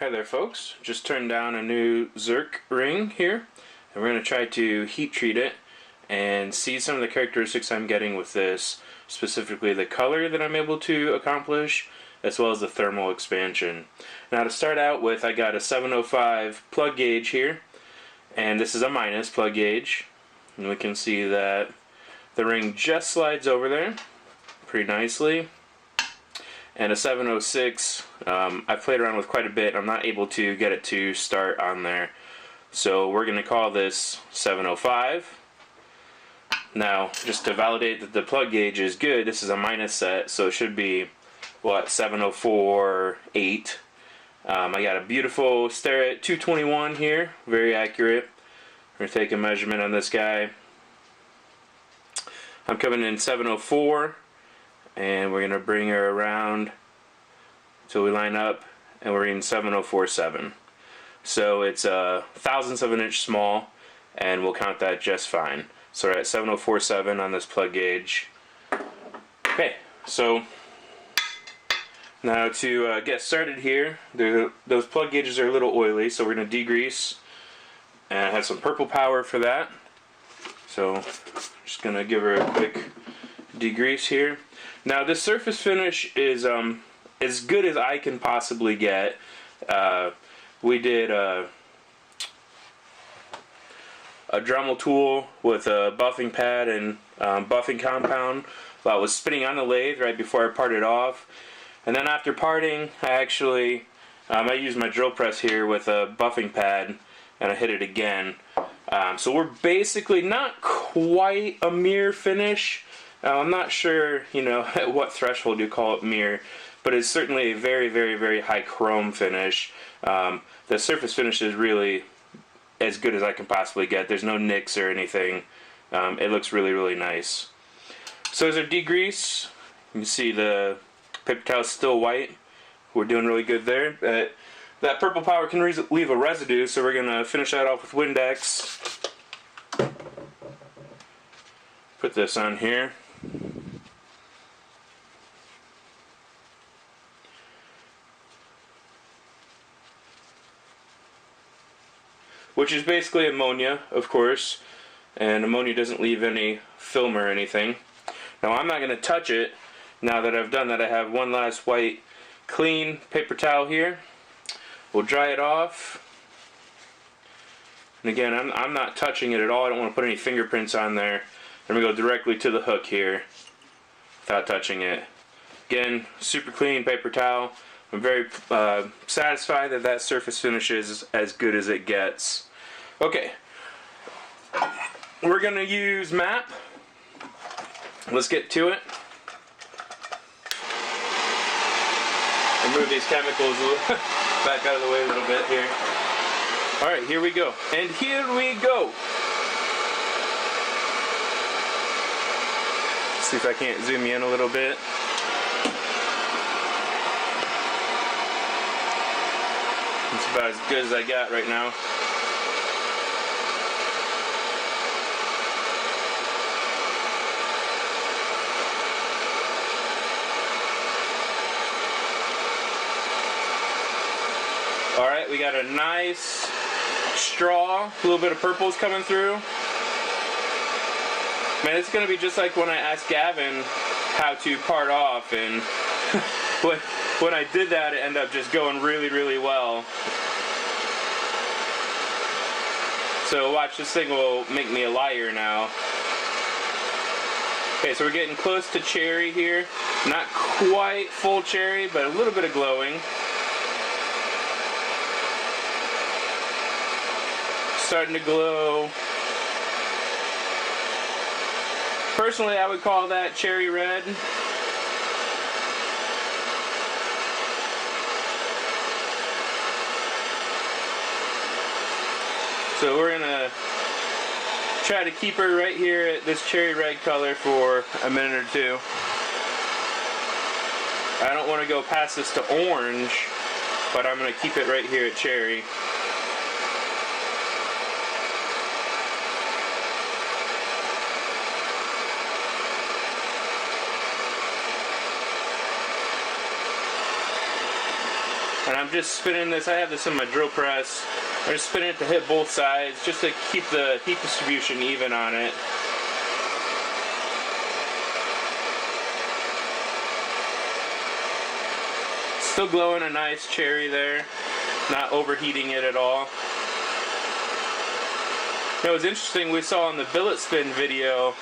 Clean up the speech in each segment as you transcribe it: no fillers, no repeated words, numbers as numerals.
Hi there folks, just turned down a new Zirc ring here and we're going to try to heat treat it and see some of the characteristics I'm getting with this, specifically the color that I'm able to accomplish as well as the thermal expansion. Now to start out with, I got a 705 plug gauge here, and this is a minus plug gauge, and we can see that the ring just slides over there pretty nicely. And a 706, I've played around with quite a bit. I'm not able to get it to start on there. So we're going to call this 705. Now, just to validate that the plug gauge is good, this is a minus set, so it should be, what, 704.8. I got a beautiful Starrett 221 here, very accurate. We're going to take a measurement on this guy. I'm coming in 704. And we're going to bring her around until we line up, and we're in 704.7. So it's a thousandth of an inch small, and we'll count that just fine. So we're at 704.7 on this plug gauge. Okay, so now to get started here, those plug gauges are a little oily, so we're going to degrease, and I have some purple power for that. So just going to give her a quick degrease here. Now this surface finish is as good as I can possibly get. We did a Dremel tool with a buffing pad and buffing compound that was spinning on the lathe right before I parted off. And then after parting, I used my drill press here with a buffing pad, and I hit it again. So we're basically not quite a mirror finish. I'm not sure, at what threshold you call it mirror, but it's certainly a very, very, very high chrome finish. The surface finish is really as good as I can possibly get. There's no nicks or anything. It looks really, really nice. So as I degrease, you can see the paper towel is still white. We're doing really good there. That purple power can leave a residue, so we're going to finish that off with Windex. Put this on here. Which is basically ammonia, of course, and ammonia doesn't leave any film or anything. Now I'm not going to touch it. Now that I've done that, I have one last white clean paper towel here. We'll dry it off. And again, I'm not touching it at all. I don't want to put any fingerprints on there. I'm going to go directly to the hook here without touching it. Again, super clean paper towel. I'm very satisfied that that surface finish is as good as it gets. Okay, we're going to use MAP. Let's get to it. Move these chemicals back out of the way a little bit here. Alright, here we go. And here we go. See if I can't zoom you in a little bit. It's about as good as I got right now. Alright, we got a nice straw, a little bit of purple's coming through. Man, it's going to be just like when I asked Gavin how to part off, and when I did that, it ended up just going really, really well. So watch, this thing will make me a liar now. Okay, so we're getting close to cherry here. Not quite full cherry, but a little bit of glowing. Starting to glow. Personally, I would call that cherry red. So we're gonna try to keep her right here at this cherry red color for a minute or two. I don't want to go past this to orange, but I'm gonna keep it right here at cherry. And I'm just spinning this. I have this in my drill press. I'm just spinning it to hit both sides just to keep the heat distribution even on it. Still glowing a nice cherry there, not overheating it at all. It was interesting, we saw in the billet spin video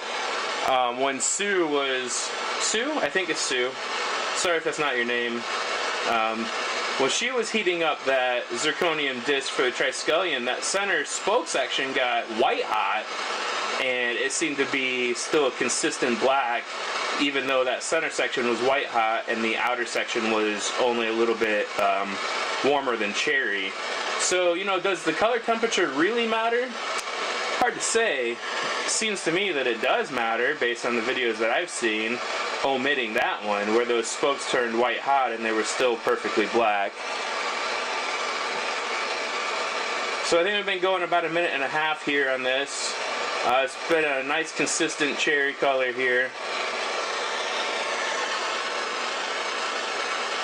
when Sue was, Sue? I think it's Sue. Sorry if that's not your name. When she was heating up that zirconium disc for the Triskelion, that center spoke section got white hot, and it seemed to be still a consistent black, even though that center section was white hot and the outer section was only a little bit warmer than cherry. So, you know, does the color temperature really matter? Hard to say. Seems to me that it does matter based on the videos that I've seen, omitting that one where those spokes turned white hot and they were still perfectly black. So I think we've been going about 1.5 minutes here on this. It's been a nice consistent cherry color here.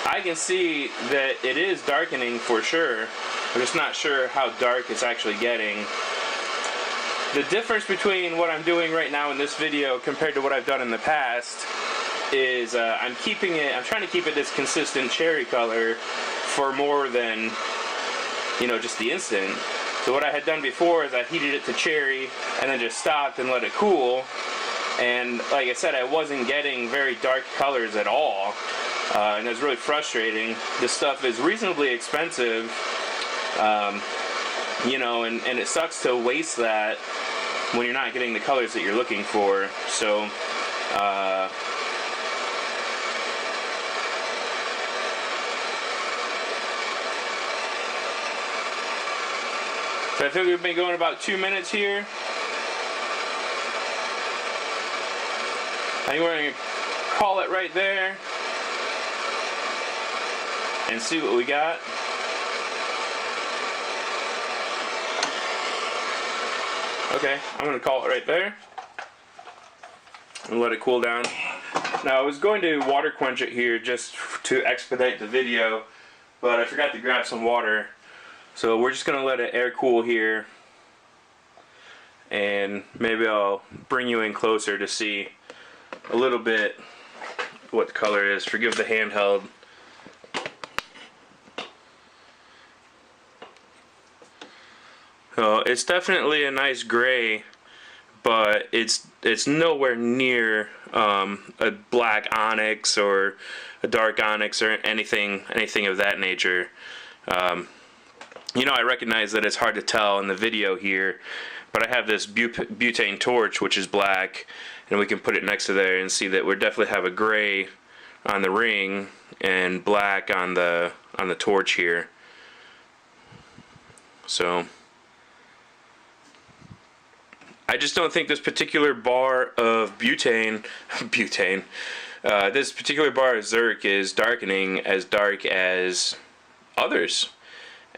I can see that it is darkening for sure. I'm just not sure how dark it's actually getting. The difference between what I'm doing right now in this video compared to what I've done in the past is I'm trying to keep it this consistent cherry color for more than, you know, just the instant. So what I had done before is I heated it to cherry and then just stopped and let it cool. And like I said, I wasn't getting very dark colors at all. And it was really frustrating. This stuff is reasonably expensive, you know, and it sucks to waste that when you're not getting the colors that you're looking for. So, so I think we've been going about 2 minutes here. I think we're going to call it right there and see what we got. Okay, I'm going to call it right there and let it cool down. Now I was going to water quench it here just to expedite the video, but I forgot to grab some water. So we're just going to let it air cool here, and maybe I'll bring you in closer to see a little bit what the color is. Forgive the handheld. So it's definitely a nice gray, but it's nowhere near a black onyx or a dark onyx or anything of that nature. You know, I recognize that it's hard to tell in the video here, but I have this butane torch which is black, and we can put it next to there and see that we definitely have a gray on the ring and black on the torch here. So I just don't think this particular bar of butane, this particular bar of Zirc is darkening as dark as others.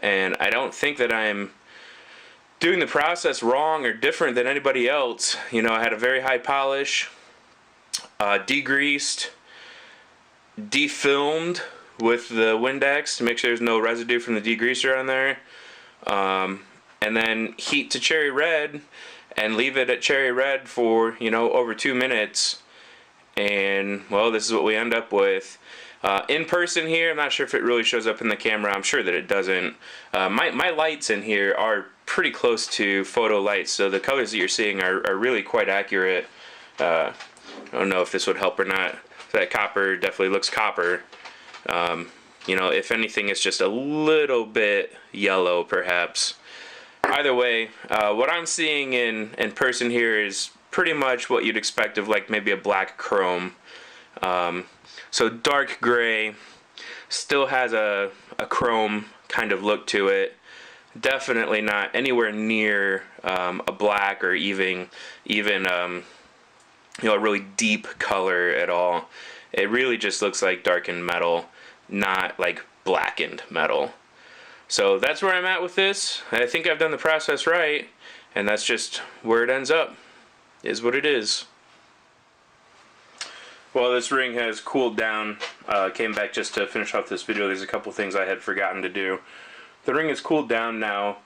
And I don't think that I'm doing the process wrong or different than anybody else. You know, I had a very high polish, degreased, defilmed with the Windex to make sure there's no residue from the degreaser on there, and then heat to cherry red and leave it at cherry red for, you know, over 2 minutes, and well, this is what we end up with. In person here, I'm not sure if it really shows up in the camera. I'm sure that it doesn't. My lights in here are pretty close to photo lights, so the colors that you're seeing are really quite accurate. I don't know if this would help or not. That copper definitely looks copper. You know, if anything, it's just a little bit yellow, perhaps. Either way, what I'm seeing in person here is pretty much what you'd expect of like maybe a black chrome. So dark gray, still has a chrome kind of look to it. Definitely not anywhere near a black or even you know, a really deep color at all. It really just looks like darkened metal, not like blackened metal. So that's where I'm at with this. I think I've done the process right, and that's just where it ends up. Is what it is. Well, this ring has cooled down. Came back just to finish off this video. There's a couple things I had forgotten to do. The ring has cooled down now,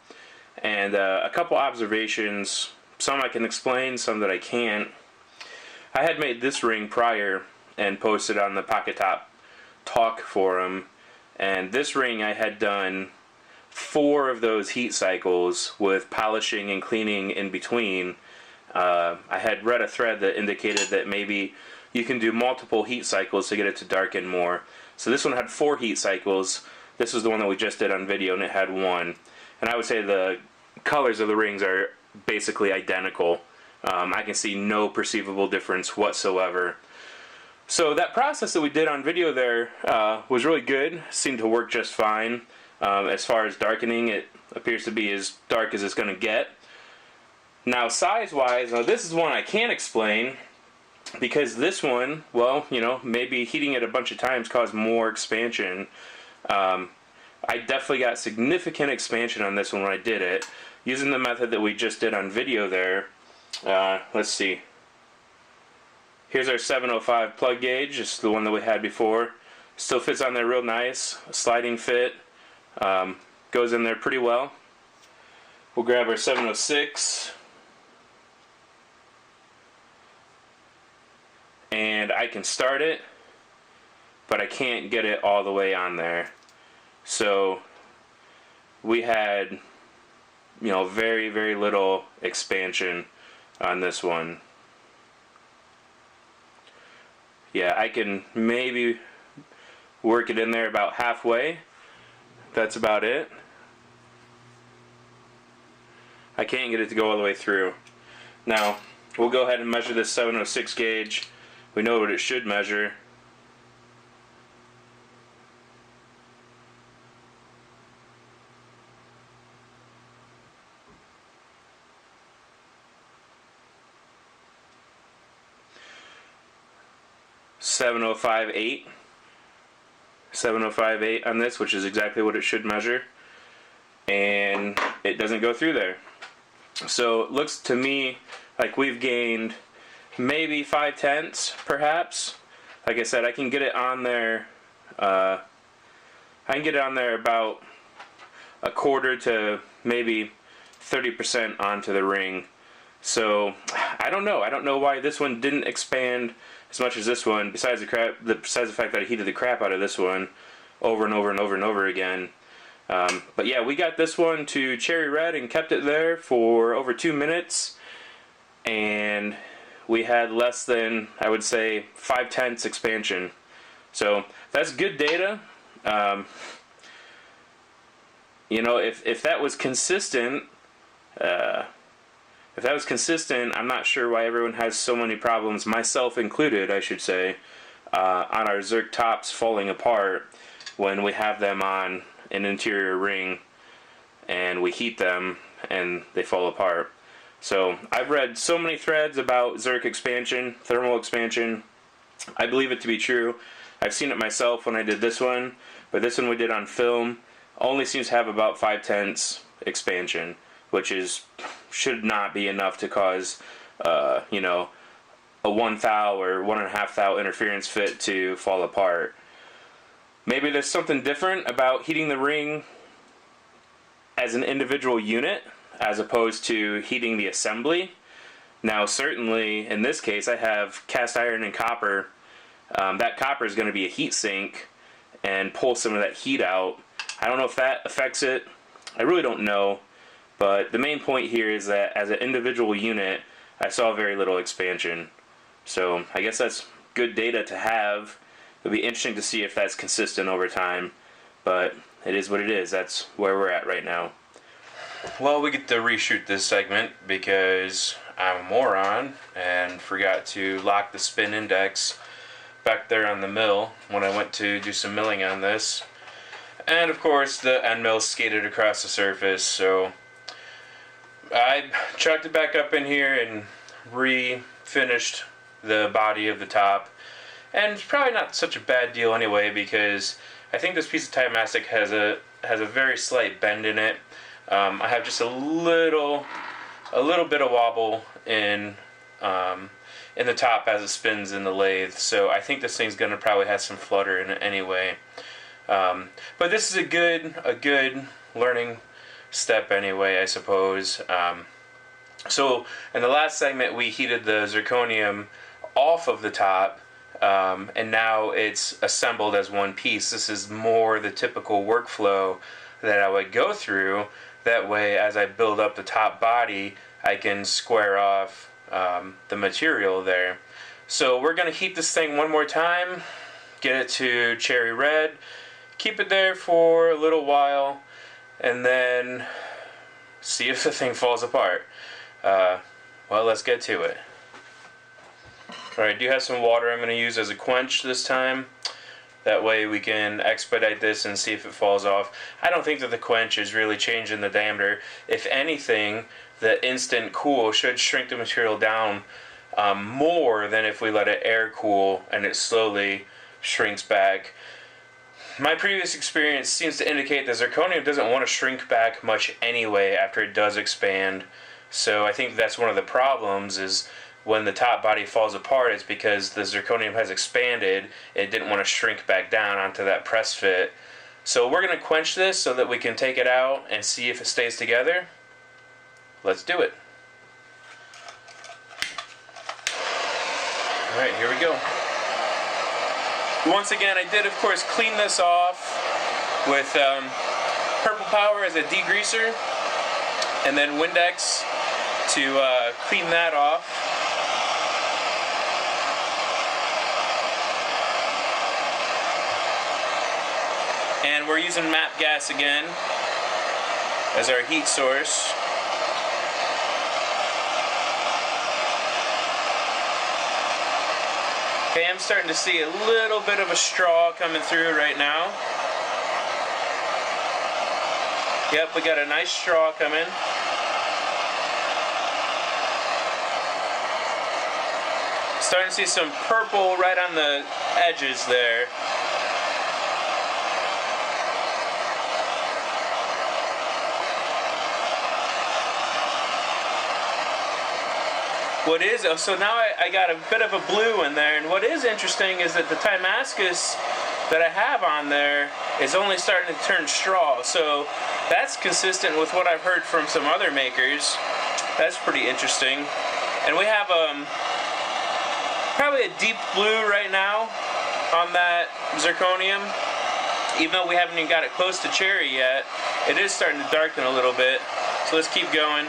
and a couple observations. Some I can explain, some that I can't. I had made this ring prior and posted on the Pocket Top Talk forum, and this ring I had done 4 of those heat cycles with polishing and cleaning in between. I had read a thread that indicated that maybe you can do multiple heat cycles to get it to darken more. So this one had 4 heat cycles. This was the one that we just did on video, and it had 1. And I would say the colors of the rings are basically identical. I can see no perceivable difference whatsoever. So that process that we did on video there was really good. Seemed to work just fine. As far as darkening, it appears to be as dark as it's going to get. Now size-wise, this is one I can't explain, because this one, well, you know, maybe heating it a bunch of times caused more expansion. I definitely got significant expansion on this one when I did it. Using the method that we just did on video there, let's see. Here's our 705 plug gauge. It's the one that we had before. Still fits on there real nice. A sliding fit. Goes in there pretty well. We'll grab our 706. And I can start it, but I can't get it all the way on there. So we had, you know, very, very little expansion on this one. Yeah, I can maybe work it in there about halfway. That's about it. I can't get it to go all the way through. Now, we'll go ahead and measure this 706 gauge. We know what it should measure. .705.8 705.8 on this, which is exactly what it should measure, and it doesn't go through there. So it looks to me like we've gained maybe 5/10 perhaps. Like I said, I can get it on there. I can get it on there about a quarter to maybe 30% onto the ring. So I don't know. I don't know why this one didn't expand as much as this one. Besides the fact that I heated the crap out of this one over and over and over and over again. But yeah, we got this one to cherry red and kept it there for over 2 minutes, and we had less than, I would say, 5/10 expansion. So that's good data. You know, if that was consistent, I'm not sure why everyone has so many problems, myself included, I should say, on our Zirc tops falling apart when we have them on an interior ring and we heat them and they fall apart. So I've read so many threads about Zirc expansion, thermal expansion. I believe it to be true. I've seen it myself when I did this one, but this one we did on film only seems to have about 5/10 expansion, which should not be enough to cause, you know, a 1 thou or 1.5 thou interference fit to fall apart. Maybe there's something different about heating the ring as an individual unit as opposed to heating the assembly. Now certainly in this case I have cast iron and copper. That copper is going to be a heat sink and pull some of that heat out. I don't know if that affects it. I really don't know. But the main point here is that as an individual unit, I saw very little expansion. So I guess that's good data to have. It'll be interesting to see if that's consistent over time. But it is what it is. That's where we're at right now. Well, we get to reshoot this segment because I'm a moron and forgot to lock the spin index back there on the mill when I went to do some milling on this. And of course the end mill skated across the surface, so I chucked it back up in here and refinished the body of the top. And it's probably not such a bad deal anyway, because I think this piece of Thai mastic has a very slight bend in it. I have just a little bit of wobble in in the top as it spins in the lathe. So I think this thing's gonna probably have some flutter in it anyway. But this is a good learning step anyway, I suppose. So in the last segment we heated the zirconium off of the top, and now it's assembled as one piece. This is more the typical workflow that I would go through. That way, as I build up the top body, I can square off the material there. So we're going to heat this thing one more time, get it to cherry red, keep it there for a little while, and then see if the thing falls apart. Well, let's get to it. Alright, I do have some water I'm going to use as a quench this time. That way we can expedite this and see if it falls off. I don't think that the quench is really changing the diameter. If anything, the instant cool should shrink the material down more than if we let it air cool and it slowly shrinks back. My previous experience seems to indicate that zirconium doesn't want to shrink back much anyway after it does expand. So I think that's one of the problems, is when the top body falls apart, it's because the zirconium has expanded. It didn't want to shrink back down onto that press fit. So we're going to quench this so that we can take it out and see if it stays together. Let's do it. Alright, here we go. Once again, I did of course clean this off with Purple Power as a degreaser, and then Windex to clean that off. And we're using MAP gas again as our heat source. Okay, I'm starting to see a little bit of a straw coming through right now. Yep, we got a nice straw coming. Starting to see some purple right on the edges there. What is, so now I got a bit of a blue in there, and what is interesting is that the Timascus that I have on there is only starting to turn straw, so that's consistent with what I've heard from some other makers. That's pretty interesting. And we have probably a deep blue right now on that zirconium. Even though we haven't even got it close to cherry yet, it is starting to darken a little bit. So let's keep going.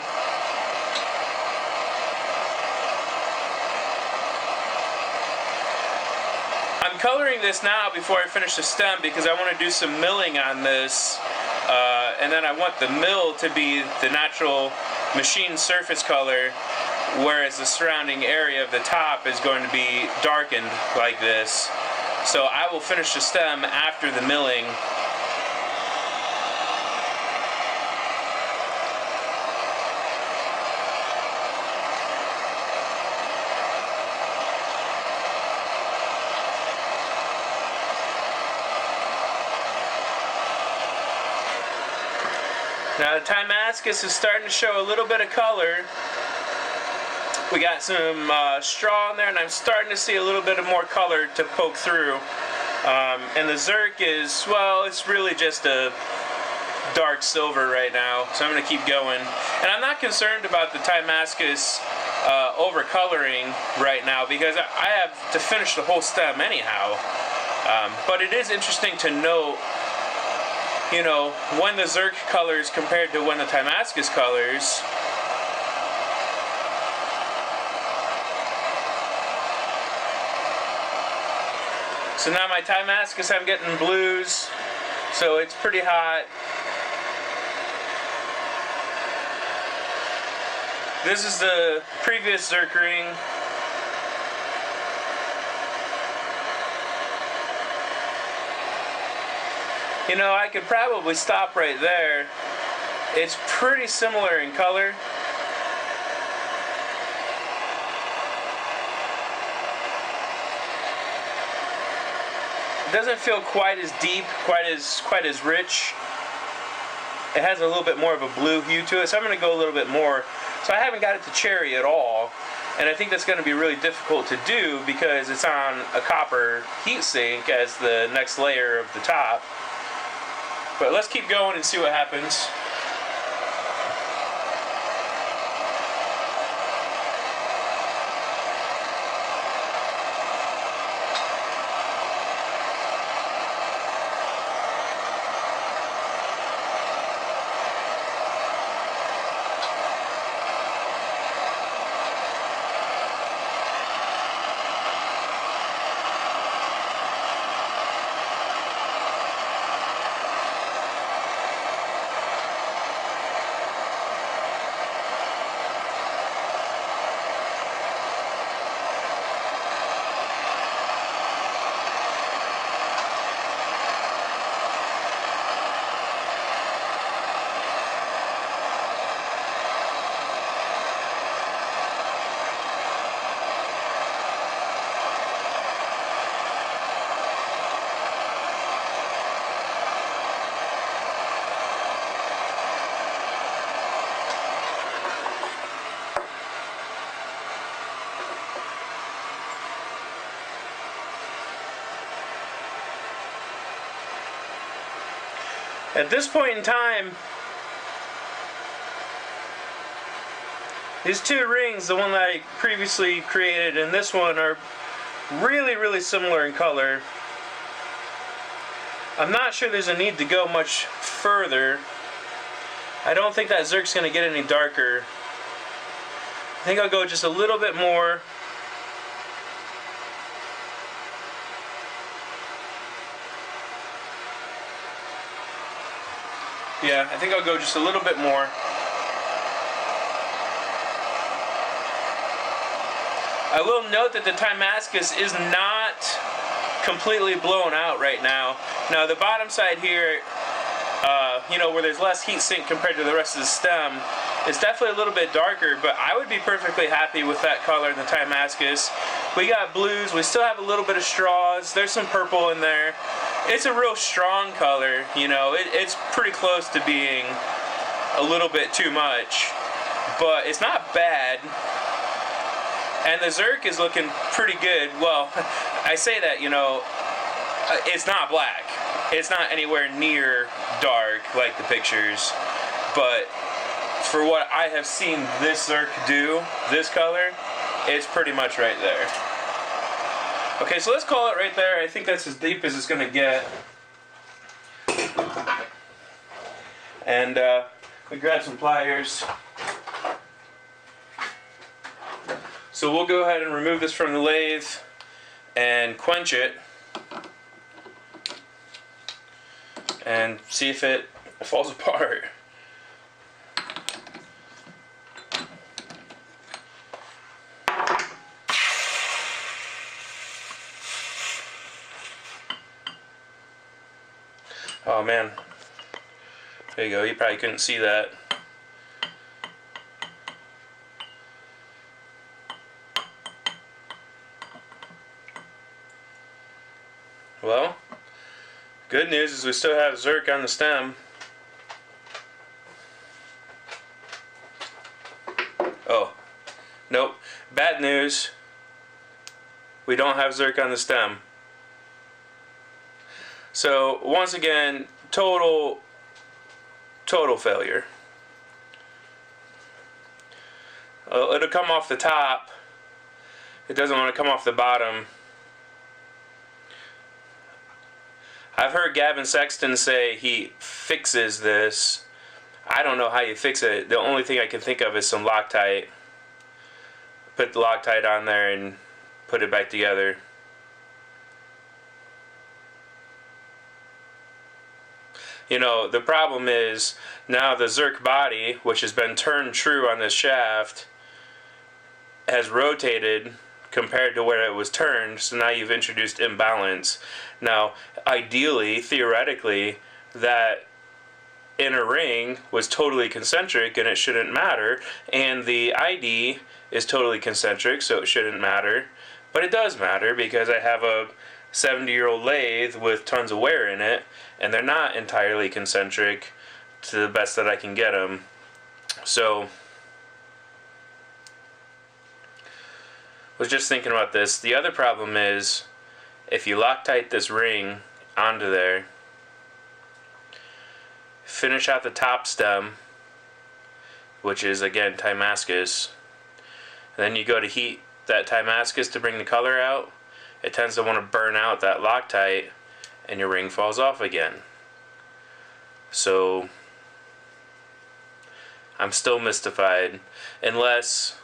I'm coloring this now before I finish the stem because I want to do some milling on this, and then I want the mill to be the natural machine surface color, whereas the surrounding area of the top is going to be darkened like this. So I will finish the stem after the milling. Now the Timascus is starting to show a little bit of color. We got some straw in there, and I'm starting to see a little bit of more color to poke through. And the Zirc is, well, it's really just a dark silver right now, so I'm going to keep going. And I'm not concerned about the Timascus overcoloring right now because I have to finish the whole stem anyhow. But it is interesting to note, you know, when the Zirc colors compared to when the Timascus colors. So now my Timascus, I'm getting blues, so it's pretty hot. This is the previous Zirc ring. You know, I could probably stop right there. It's pretty similar in color. It doesn't feel quite as deep, quite as rich. It has a little bit more of a blue hue to it, so I'm going to go a little bit more. So I haven't got it to cherry at all. And I think that's going to be really difficult to do because it's on a copper heatsink as the next layer of the top. But let's keep going and see what happens. At this point in time, these two rings, the one that I previously created and this one, are really similar in color. I'm not sure there's a need to go much further. I don't think that Zirc's going to get any darker. I think I'll go just a little bit more. Yeah, I think I'll go just a little bit more. I will note that the Damascus is not completely blown out right now. Now the bottom side here, you know, where there's less heat sink compared to the rest of the stem, is definitely a little bit darker, but I would be perfectly happy with that color in the Damascus. We got blues, we still have a little bit of straws, there's some purple in there. It's a real strong color, you know, it's pretty close to being a little bit too much, but it's not bad. And the Zirc is looking pretty good. Well, I say that, you know, it's not black. It's not anywhere near dark like the pictures, but for what I have seen this Zirc do, this color, it's pretty much right there. Okay, so let's call it right there. I think that's as deep as it's going to get. And we grab some pliers. So we'll go ahead and remove this from the lathe and quench it and see if it falls apart. Oh man, there you go, you probably couldn't see that. Well, good news is we still have Zirc on the stem. Oh, nope, bad news, we don't have Zirc on the stem. So once again, total failure. It'll come off the top. It doesn't want to come off the bottom. I've heard Gavin Sexton say he fixes this. I don't know how you fix it. The only thing I can think of is some Loctite. Put the Loctite on there and put it back together. You know, the problem is now the Zirc body, which has been turned true on this shaft, has rotated compared to where it was turned, so now you've introduced imbalance. Now, ideally, theoretically, that inner ring was totally concentric and it shouldn't matter, and the ID is totally concentric, so it shouldn't matter, but it does matter because I have a 70-year-old lathe with tons of wear in it, and they're not entirely concentric to the best that I can get them. So Was just thinking about this. The other problem is if you Loctite this ring onto there, finish out the top stem, which is again Timascus, and then you go to heat that Timascus to bring the color out, it tends to want to burn out that Loctite and your ring falls off again. So I'm still mystified, unless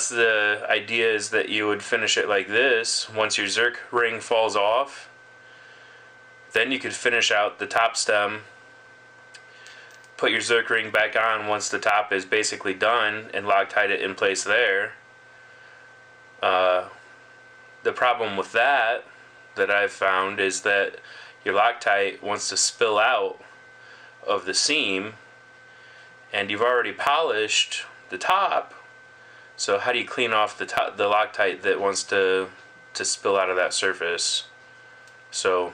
the idea is that you would finish it like this. Once your Zirc ring falls off, then you could finish out the top stem, put your Zirc ring back on once the top is basically done, and Loctite it in place there. The problem with that I've found is that your Loctite wants to spill out of the seam, and you've already polished the top. So how do you clean off the Loctite that wants to spill out of that surface? So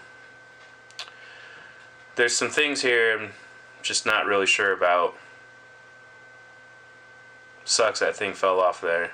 there's some things here I'm just not really sure about. Sucks that thing fell off there.